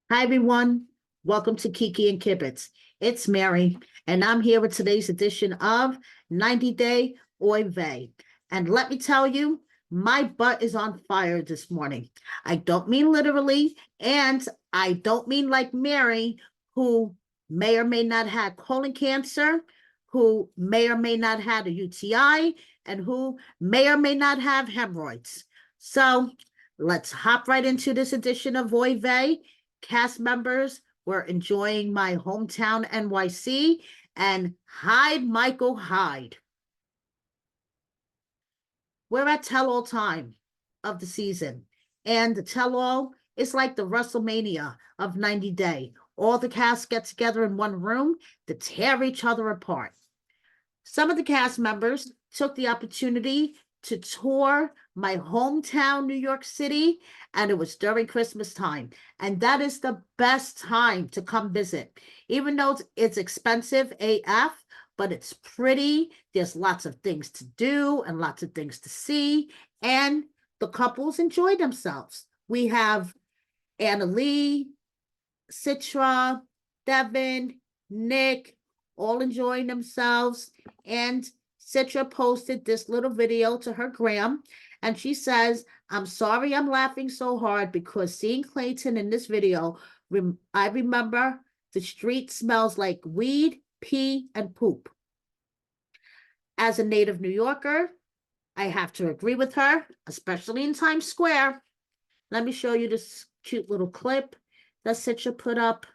Hi, everyone. Welcome to Kiki and Kibitz. It's Mary, and I'm here with today's edition of 90 Day Oy Vey. And let me tell you, my butt is on fire this morning. I don't mean literally, and I don't mean like Mary, who may or may not have colon cancer, who may or may not have a UTI, and who may or may not have hemorrhoids. So let's hop right into this edition of Oy Vey. Cast members were enjoying my hometown NYC and hide Michael hide. We're at tell-all time of the season, and the tell-all is like the WrestleMania of 90 Day. All the cast get together in one room to tear each other apart. Some of the cast members took the opportunity to tour my hometown, New York City, and it was during Christmas time. And that is the best time to come visit. Even though it's expensive AF, but it's pretty. There's lots of things to do and lots of things to see. And the couples enjoy themselves. We have Anna Lee, Citra, Devin, Nick, all enjoying themselves. And Citra posted this little video to her gram, and she says, "I'm sorry I'm laughing so hard because seeing Clayton in this video, I remember the street smells like weed, pee, and poop." As a native New Yorker, I have to agree with her, especially in Times Square. Let me show you this cute little clip that Citra put up.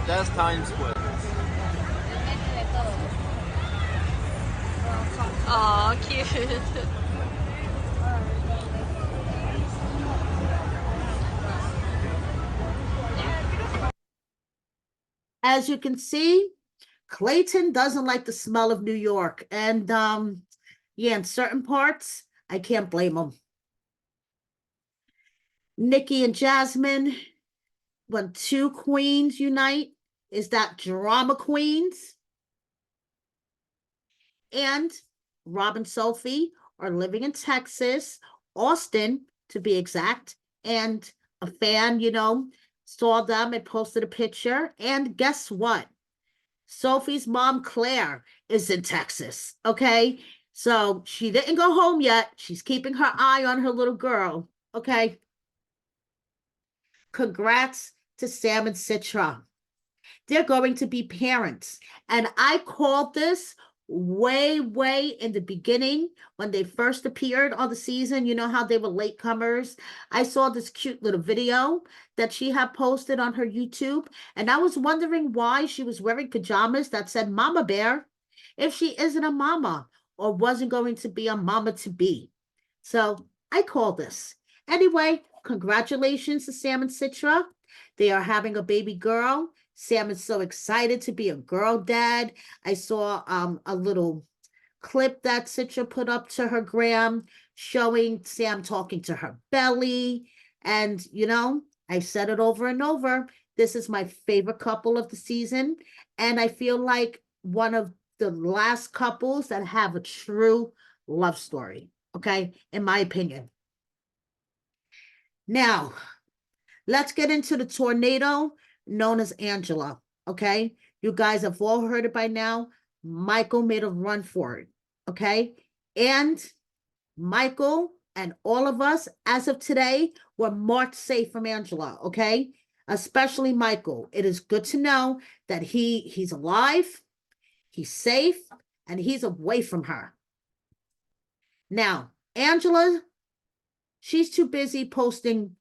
That's Times Square. Aw, cute. As you can see, Clayton doesn't like the smell of New York. And yeah, in certain parts, I can't blame him. Nikki and Jasmine, when two queens unite, is that drama queens? And Rob and Sophie are living in Texas, Austin to be exact. And a fan, saw them and posted a picture. And guess what? Sophie's mom, Claire, is in Texas. Okay. So she didn't go home yet. She's keeping her eye on her little girl. Okay. Congrats to Sam and Citra. They're going to be parents. And I called this way in the beginning when they first appeared on the season. You know how they were latecomers. I saw this cute little video that she had posted on her YouTube, and I was wondering why she was wearing pajamas that said Mama Bear if she isn't a mama or wasn't going to be a mama to be. So I call this. Anyway, congratulations to Sam and Citra. They are having a baby girl. Sam is so excited to be a girl dad. I saw a little clip that Citra put up to her gram showing Sam talking to her belly. And, I said it over and over. This is my favorite couple of the season. And I feel like one of the last couples that have a true love story. Okay, in my opinion. Now, let's get into the tornado known as Angela. Okay, you guys have all heard it by now. Michael made a run for it. Okay, and Michael and all of us, as of today, were marked safe from Angela. Okay, especially Michael. It is good to know that he's alive, he's safe, and he's away from her. Now, Angela, she's too busy posting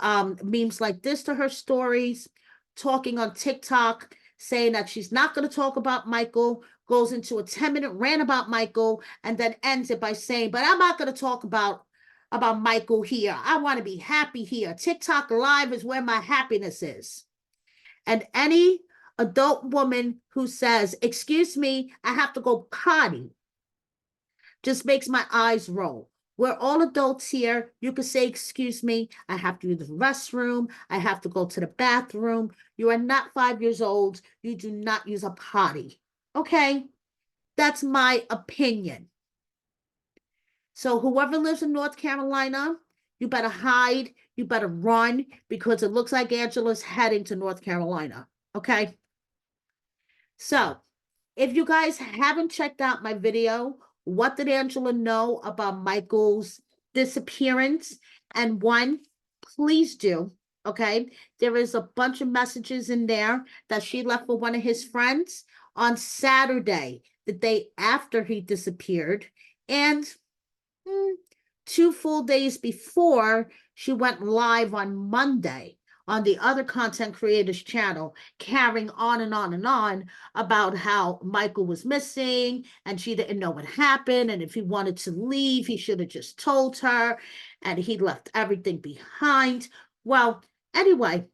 memes like this to her stories, talking on TikTok, saying that she's not going to talk about Michael, goes into a 10-minute rant about Michael, and then ends it by saying, "But I'm not going to talk about Michael here. I want to be happy here. TikTok Live is where my happiness is." And any adult woman who says, "Excuse me, I have to go potty," just makes my eyes roll. We're all adults here. You could say, "Excuse me, I have to use the restroom. I have to go to the bathroom." You are not 5 years old. You do not use a potty. Okay? That's my opinion. So whoever lives in North Carolina, you better hide, you better run, because it looks like Angela's heading to North Carolina. Okay. So if you guys haven't checked out my video, what did Angela know about Michael's disappearance? And one, please do. Okay. There is a bunch of messages in there that she left for one of his friends on Saturday, the day after he disappeared. And 2 full days before she went live on Monday on the other content creators channel, carrying on and on and on about how Michael was missing and she didn't know what happened. And if he wanted to leave, he should have just told her, and he left everything behind. Well, anyway,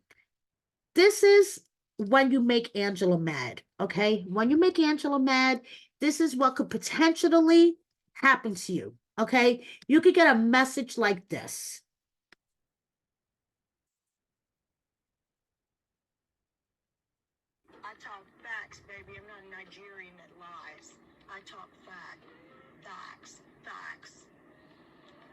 this is when you make Angela mad, okay? When you make Angela mad, this is what could potentially happen to you, okay? You could get a message like this. I talk facts, baby. I'm not a Nigerian that lies. I talk facts. Facts. Facts.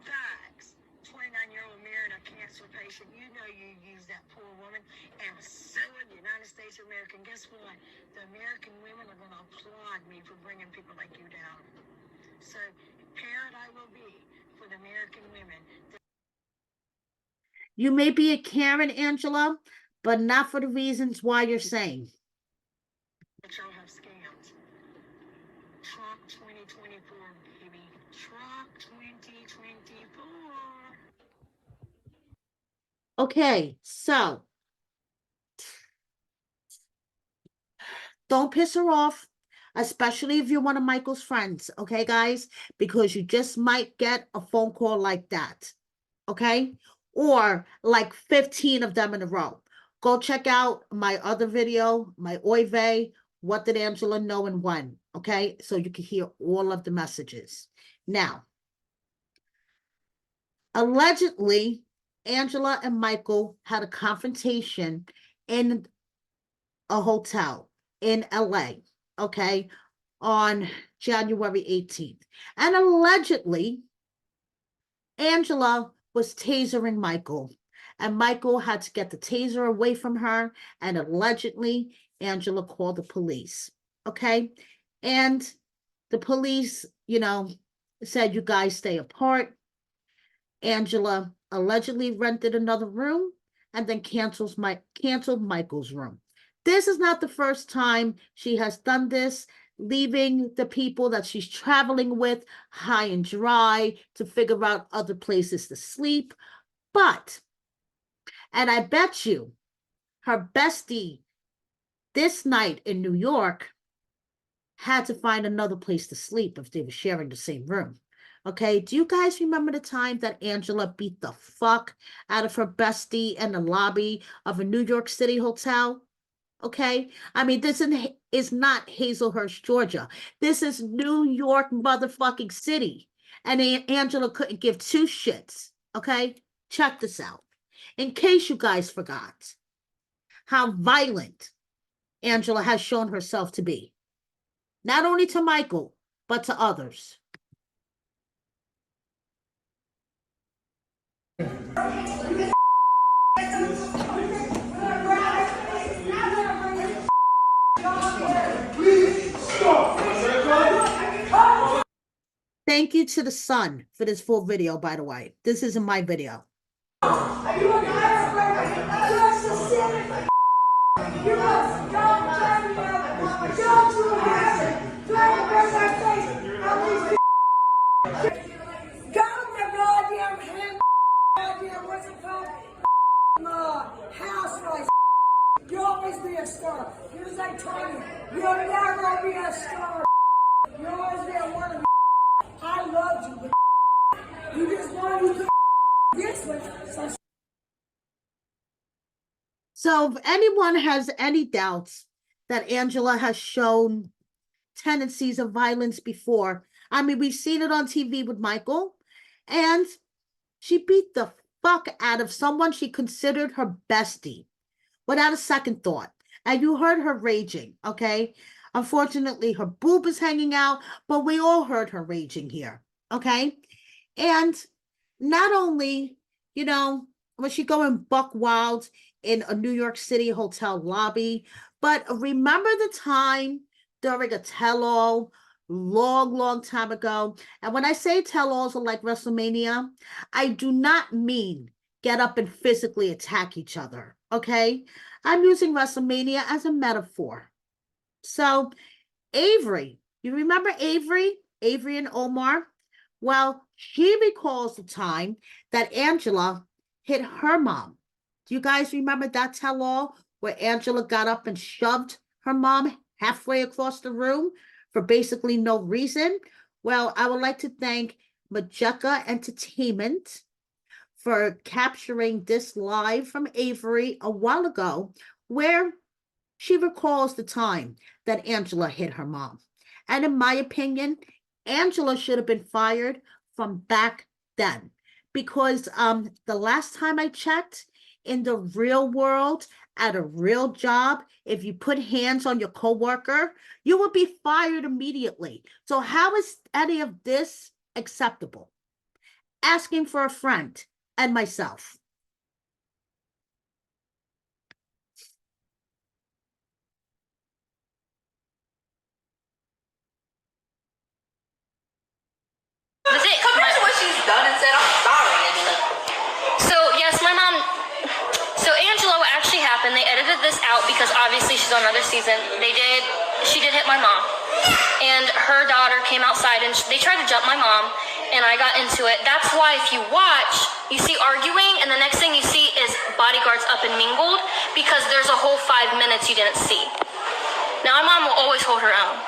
Facts. 29-year-old married a cancer patient. You know you used that poor woman and suing the United States of America. And guess what? The American women are going to applaud me for bringing people like you down. So, parent I will be for the American women. You may be a Karen, Angela, but not for the reasons why you're saying. That y'all have scams. Trump 2024, baby. Trump 2024. Okay, so don't piss her off, especially if you're one of Michael's friends, okay, guys? Because you just might get a phone call like that, okay? Or like 15 of them in a row. Go check out my other video, my Oy vey, what did Angela know and when, okay? So you can hear all of the messages. Now, allegedly, Angela and Michael had a confrontation in a hotel in LA, okay, on January 18th. And allegedly, Angela was tasering Michael, and Michael had to get the taser away from her, and allegedly, Angela called the police, okay? And the police, said, you guys stay apart. Angela allegedly rented another room and then canceled Michael's room. This is not the first time she has done this, leaving the people that she's traveling with high and dry to figure out other places to sleep. But, and I bet you her bestie this night in New York had to find another place to sleep if they were sharing the same room. Okay, do you guys remember the time that Angela beat the fuck out of her bestie in the lobby of a New York City hotel? Okay, I mean, this is not Hazelhurst, Georgia. This is New York motherfucking city. And Angela couldn't give two shits. Okay, check this out. In case you guys forgot how violent Angela has shown herself to be, not only to Michael, but to others. Thank you to the Sun for this full video, by the way. This isn't my video. You'll always be a star. Here's I tell you, you'll never be a star. You'll always be a one. I loved you, but you just wanted to get with. So if anyone has any doubts that Angela has shown tendencies of violence before, I mean, we've seen it on TV with Michael, and she beat the fuck out of someone she considered her bestie without a second thought. And you heard her raging, okay? Unfortunately, her boob is hanging out, but we all heard her raging here, okay? And not only, was she going buck wild in a New York City hotel lobby, but remember the time during a tell-all long, long time ago. And when I say tell-alls are like WrestleMania, I do not mean get up and physically attack each other, okay? I'm using WrestleMania as a metaphor. So Avery, you remember Avery? Avery and Omar? Well, she recalls the time that Angela hit her mom. Do you guys remember that tell-all where Angela got up and shoved her mom halfway across the room for basically no reason? Well, I would like to thank Majeka Entertainment for capturing this live from Avery a while ago, where she recalls the time that Angela hit her mom. And in my opinion, Angela should have been fired from back then. Because the last time I checked, in the real world, at a real job, if you put hands on your coworker, you would be fired immediately. So how is any of this acceptable? Asking for a friend and myself. That's it. Compared to what she's done and said, I'm sorry, Angela. So yes, my mom. So Angela, what actually happened? They edited this out because obviously she's on another season. She did hit my mom, and her daughter came outside and they tried to jump my mom, and I got into it. That's why if you watch, you see arguing, and the next thing you see is bodyguards up and mingled because there's a whole 5 minutes you didn't see. Now my mom will always hold her own,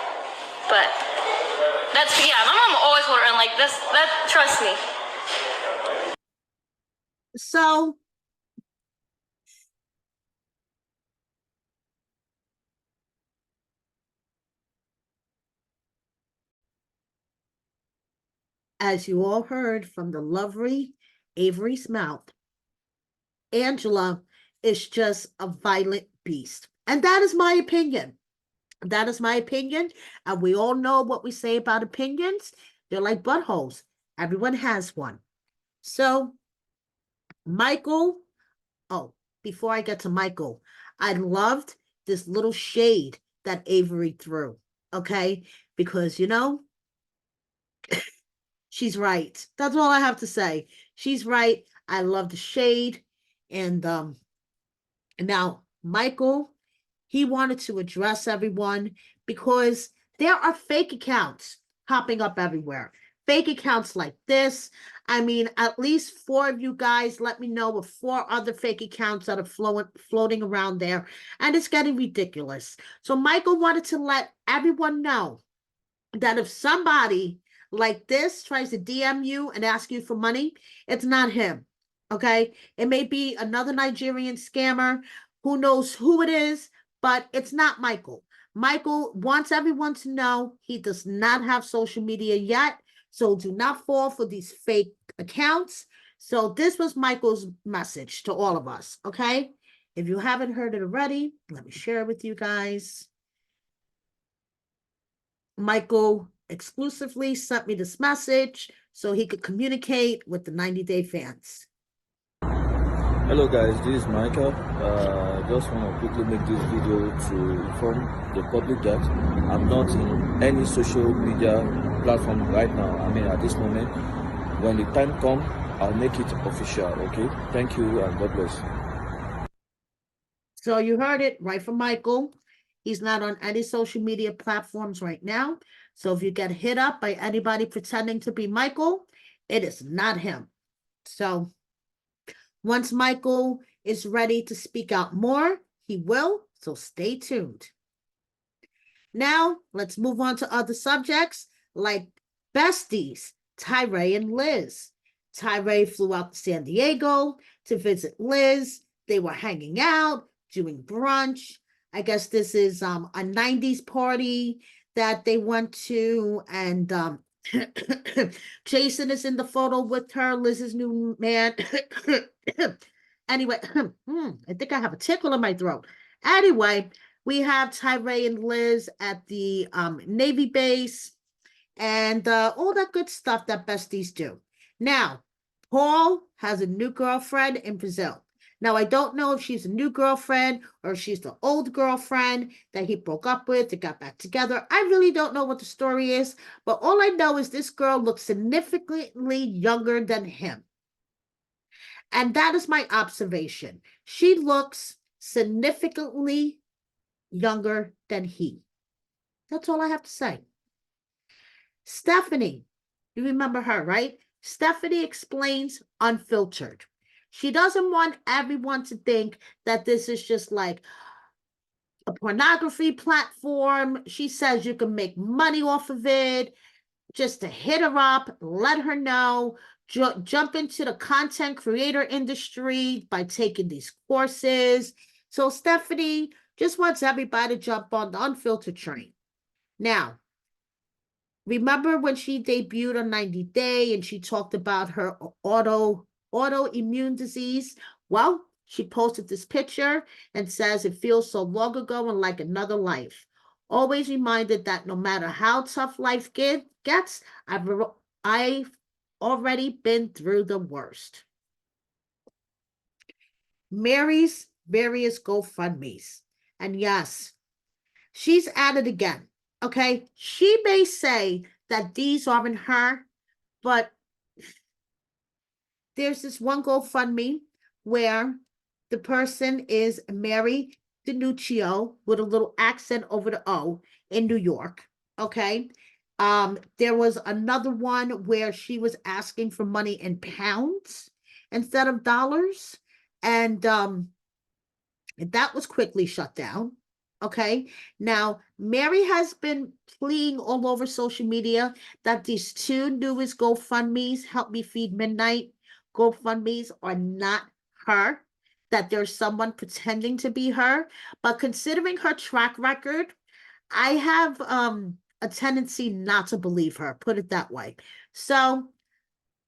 but my mom will always hold her own like this. That trust me. So as you all heard from the lovely Avery's mouth, Angela is just a violent beast. And that is my opinion. That is my opinion. And we all know what we say about opinions. They're like buttholes. Everyone has one. So, Michael, before I get to Michael, I loved this little shade that Avery threw. Okay? Because, she's right. That's all I have to say. She's right. I love the shade. And now Michael, he wanted to address everyone because there are fake accounts popping up everywhere. Fake accounts like this. I mean, at least 4 of you guys let me know of 4 other fake accounts that are floating around there. And it's getting ridiculous. So Michael wanted to let everyone know that if somebody like this tries to DM you and ask you for money, it's not him. Okay? It may be another Nigerian scammer. Who knows who it is, but it's not Michael. Michael wants everyone to know he does not have social media yet. So do not fall for these fake accounts. So this was Michael's message to all of us. Okay? If you haven't heard it already, let me share it with you guys. Michael exclusively sent me this message so he could communicate with the 90-day fans. Hello guys, this is Michael. Just want to quickly make this video to inform the public that I'm not in any social media platform right now. I mean, at this moment, when the time comes, I'll make it official, okay? Thank you and God bless. So you heard it right from Michael. He's not on any social media platforms right now. So if you get hit up by anybody pretending to be Michael, it is not him. So once Michael is ready to speak out more, he will. So stay tuned. Now, let's move on to other subjects like besties, Tyree and Liz. Tyree flew out to San Diego to visit Liz. They were hanging out, doing brunch. I guess this is a 90s party that they went to, and Jason is in the photo with her, Liz's new man. Anyway, I think I have a tickle in my throat. Anyway, we have Tyree and Liz at the Navy base and all that good stuff that besties do. Now, Paul has a new girlfriend in Brazil. Now, I don't know if she's a new girlfriend or if she's the old girlfriend that he broke up with and got back together. I really don't know what the story is, but all I know is this girl looks significantly younger than him. And that is my observation. She looks significantly younger than he. That's all I have to say. Stephanie, you remember her, right? Stephanie explains unfiltered. She doesn't want everyone to think that this is just like a pornography platform. She says you can make money off of it. Just to hit her up, let her know, jump into the content creator industry by taking these courses. So Stephanie just wants everybody to jump on the unfiltered train. Now, remember when she debuted on 90 Day and she talked about her autoimmune disease? Well, she posted this picture and says it feels so long ago and like another life. Always reminded that no matter how tough life gets, I've already been through the worst. Mary's various GoFundMes. And yes, she's at it again. Okay, she may say that these aren't her, but there's this one GoFundMe where the person is Mary DiNuccio with a little accent over the O in New York. Okay. There was another one where she was asking for money in pounds instead of dollars. And that was quickly shut down. Okay. Now, Mary has been pleading all over social media that these two newest GoFundMes, Help Me Feed Midnight GoFundMes, are not her, that there's someone pretending to be her. But considering her track record, I have a tendency not to believe her, put it that way. So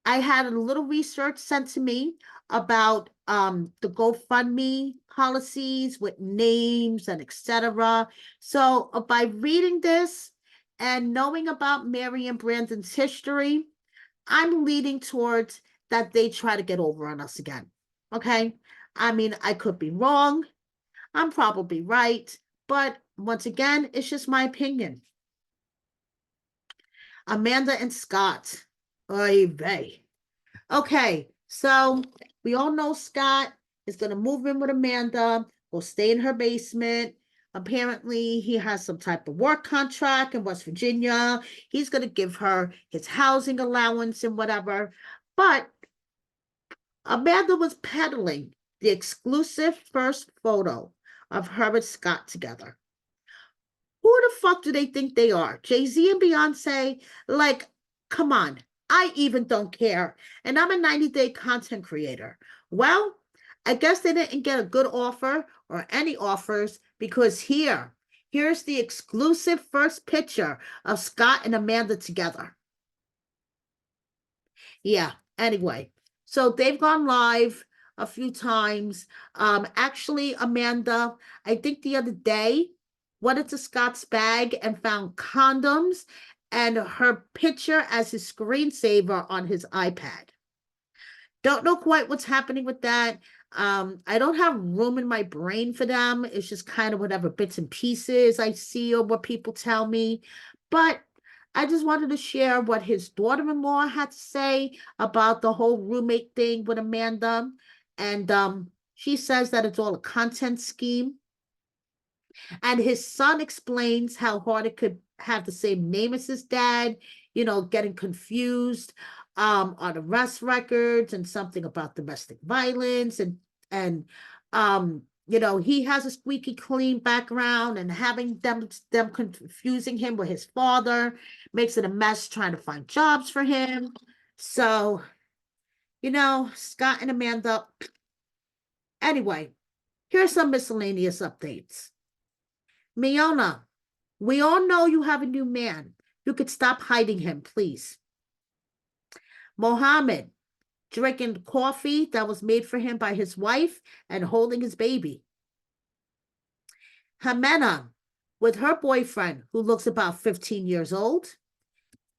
I had a little research sent to me about the GoFundMe policies with names and etc. So by reading this and knowing about Mary and Brandon's history, I'm leaning towards that they try to get over on us again. Okay. I mean, I could be wrong. I'm probably right. But once again, it's just my opinion. Amanda and Scott. Oy vey. Okay, so we all know Scott is going to move in with Amanda, go stay in her basement. Apparently, he has some type of work contract in West Virginia. He's going to give her his housing allowance and whatever. But Amanda was peddling the exclusive first photo of her and Scott together. Who the fuck do they think they are? Jay-Z and Beyonce? Like, come on. I even don't care. And I'm a 90-day content creator. Well, I guess they didn't get a good offer or any offers because here's the exclusive first picture of Scott and Amanda together. Yeah, anyway. So they've gone live a few times. Actually, Amanda, I think the other day, went into Scott's bag and found condoms and her picture as his screensaver on his iPad. Don't know quite what's happening with that. I don't have room in my brain for them. It's just kind of whatever bits and pieces I see or what people tell me. But I just wanted to share what his daughter-in-law had to say about the whole roommate thing with Amanda. And she says that it's all a content scheme. And his son explains how hard it could have the same name as his dad, getting confused on arrest records and something about domestic violence. And he has a squeaky clean background, and having them confusing him with his father makes it a mess trying to find jobs for him. So, Scott and Amanda. Anyway, here's some miscellaneous updates. Miona, we all know you have a new man. You could stop hiding him, please. Mohammed, drinking coffee that was made for him by his wife and holding his baby. Jimena, with her boyfriend, who looks about 15 years old.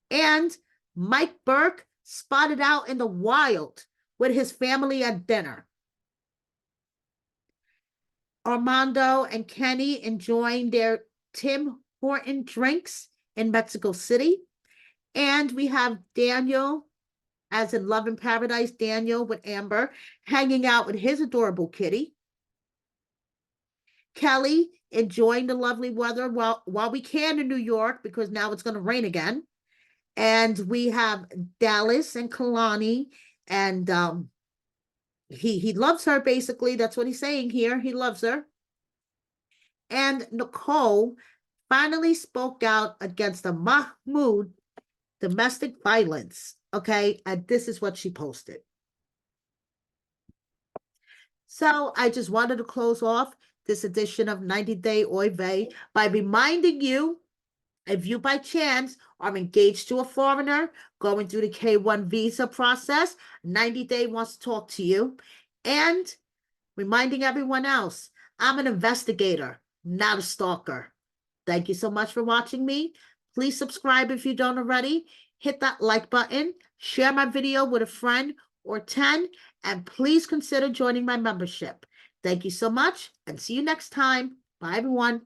And Mike Burke spotted out in the wild with his family at dinner. Armando and Kenny enjoying their Tim Horton drinks in Mexico City. And we have Daniel, as in Love in Paradise, Daniel with Amber, hanging out with his adorable kitty. Kelly enjoying the lovely weather while we can in New York, because now it's going to rain again. And we have Dallas and Kalani, and he loves her, basically. That's what he's saying here. He loves her. And Nicole finally spoke out against the Mahmoud domestic violence. Okay, and this is what she posted. So I just wanted to close off this edition of 90 Day Oy Vey by reminding you, if you by chance are engaged to a foreigner going through the K-1 visa process, 90 Day wants to talk to you. And reminding everyone else, I'm an investigator, not a stalker. Thank you so much for watching me. Please subscribe if you don't already. Hit that like button, share my video with a friend or 10, and please consider joining my membership. Thank you so much, and see you next time. Bye, everyone.